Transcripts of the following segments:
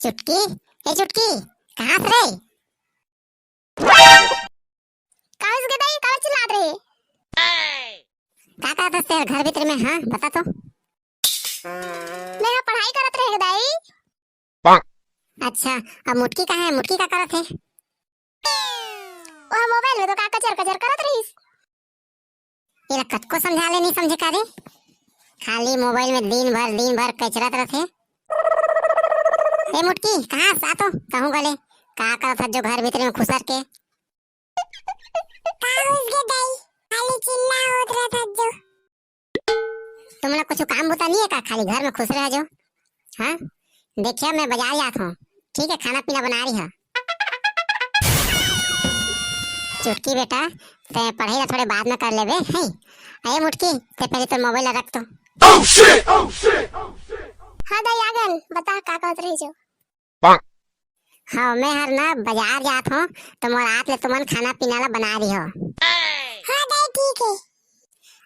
चुटकी, ए चुटकी, कहाँ से रे? कहाँ से गदाई कहाँ चिल्लात रहे? का करत हस तेरे घर भीतर में? हाँ बता तो। मैं यहाँ पढ़ाई करत रहे गदाई। अच्छा, अब मुटकी कहाँ है? मुटकी का करत है? वहाँ मोबाइल में तो का कचर कचर करत रहीस। ये कत को समझा ले, नहीं समझे का रे? खाली मोबाइल में दिन भर कचरत रथे। ए मुटकी, कहाँ से आतो? कहूँ गले का करत हस जो घर भीतर में खुसर के? काहुस गदाई खाली चिल्ला होत रहत हस जो। तुमला कुछ काम बुता नहीं है का? खाली घर में खुश रह जो। हाँ देखिए, मैं बाजार जात हूँ, ठीक है? खाना पीना बना रही है। चुटकी बेटा, ते पढ़ाई ला थोड़े बाद में कर लेबे है। अरे मुटकी, ते पहले तो मोबाइल रख तो। हाँ दाई आगन बता का कहत रही जो। हाँ मैं हर ना बाजार जात हूँ, तो मोर रात ले तुमन खाना पीना ला बना रही हो। हाँ दाई ठीक है।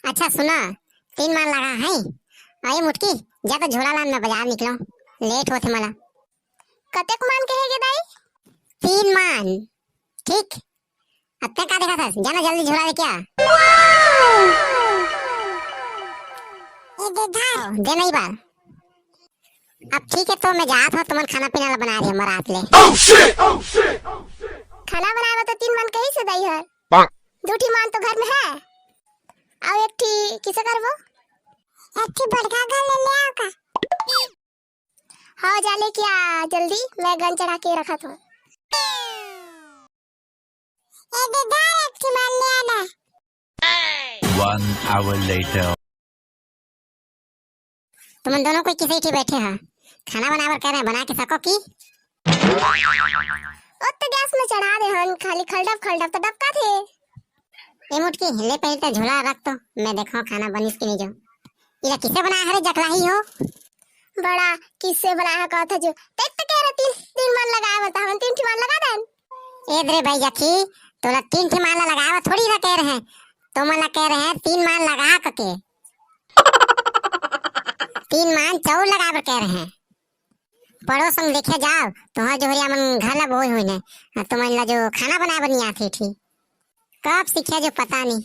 अच्छा सुना, 3 मान लगा है। अरे मुटकी, जा तो झोला लान, मैं बाजार निकलो, लेट होते मला। कतेक मान के है गदाई? 3 मान, ठीक? अब तक का देखा था? जाना जल्दी झोला लेके आ। ये दे धार। दे नहीं बार। अब ठीक है, तो मैं जात हूँ, तुमन खाना पीना ला बना रही हो मोर रात ले। खाना बनाए तो 3 मान कहीं से दाई है? 2 मान तो घर में है। आओ एक ठी किसे करबो? एक ठी बड़का घर ले ले आओ का। हाँ जा ले क्या जल्दी, मैं गन चढ़ा के रखा था। ए बेदार एक ठी मान ले आना। 1 hour later. तुम दोनों कोई किसी ही बैठे हैं, खाना बनावर कर रहे हैं, बना के सको की? ओ तो गैस में चढ़ा दे हन, खाली खलडप तो डबका थे। ए मुटकी, ले पहले तो झोला रख तो, मैं देखो खाना बनिस की नहीं जो। ये किसे बनाया है रे? जकलाही हो बड़ा किससे बनाया का था जो? तेरे तो कह रहे 3 मान लगाया, बता हम 3 मान लगा देन। ए दरे भाई जखी, तोला 3 माला लगावा थोड़ी ना कह रहे हैं, तो मला कह रहे हैं 3 मान लगा के। 3 मान चौर लगावर कह रहे हैं। पड़ोस में देखे जाओ, तुहार जोहरिया मन घर ला बोई हुई ने, तुमन ला जो खाना बनाए बनी आती थी, कब सीखे जो पता नहीं।